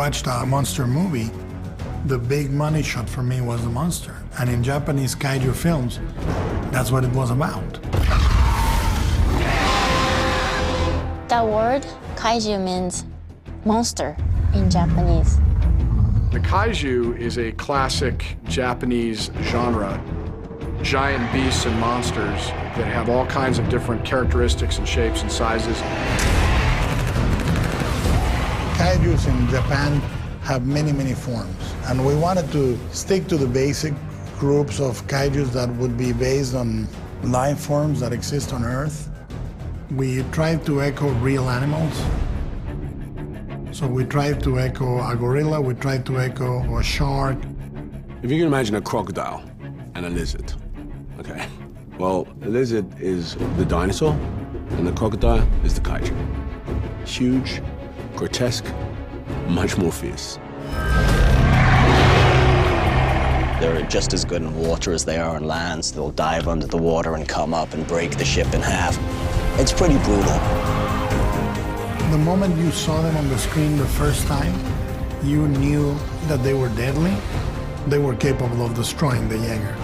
watched a monster movie, the big money shot for me was the monster. And in Japanese kaiju films, that's what it was about. That word, kaiju, means monster in Japanese. The kaiju is a classic Japanese genre. Giant beasts and monsters that have all kinds of different characteristics and shapes and sizes. Kaijus in Japan have many, many forms. And we wanted to stick to the basic groups of kaijus that would be based on life forms that exist on Earth. We tried to echo real animals. So we tried to echo a gorilla, we tried to echo a shark. If you can imagine a crocodile and a lizard, okay? Well, the lizard is the dinosaur, and the crocodile is the kaiju. Huge, grotesque, much more fierce. They're just as good in water as they are on land, so they'll dive under the water and come up and break the ship in half. It's pretty brutal. The moment you saw them on the screen the first time, you knew that they were deadly. They were capable of destroying the Jaeger.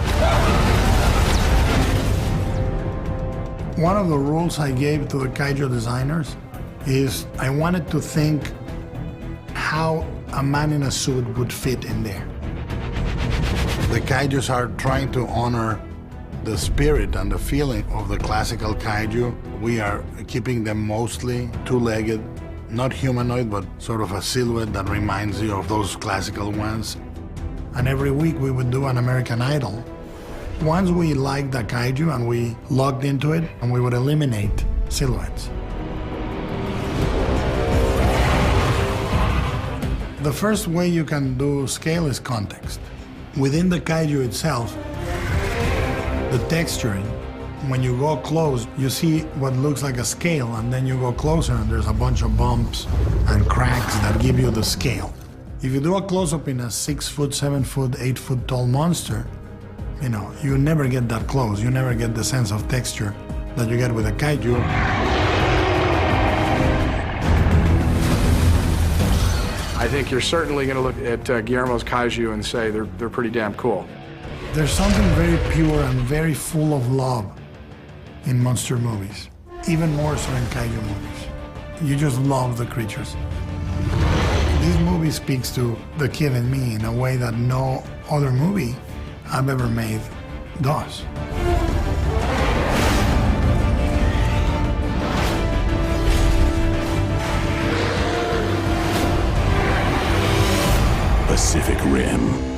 One of the rules I gave to the kaiju designers is I wanted to think how a man in a suit would fit in there. The kaijus are trying to honor the spirit and the feeling of the classical kaiju. We are keeping them mostly two-legged, not humanoid, but sort of a silhouette that reminds you of those classical ones. And every week we would do an American Idol. Once we liked the kaiju and we logged into it, and we would eliminate silhouettes. The first way you can do scale is context. Within the kaiju itself, the texturing, when you go close, you see what looks like a scale, and then you go closer and there's a bunch of bumps and cracks that give you the scale. If you do a close-up in a 6 foot, 7 foot, 8 foot tall monster, you never get that close. You never get the sense of texture that you get with a kaiju. I think you're certainly going to look at Guillermo's kaiju and say they're pretty damn cool. There's something very pure and very full of love in monster movies, even more so in kaiju movies. You just love the creatures. This movie speaks to the kid in me in a way that no other movie I've ever made does. Pacific Rim.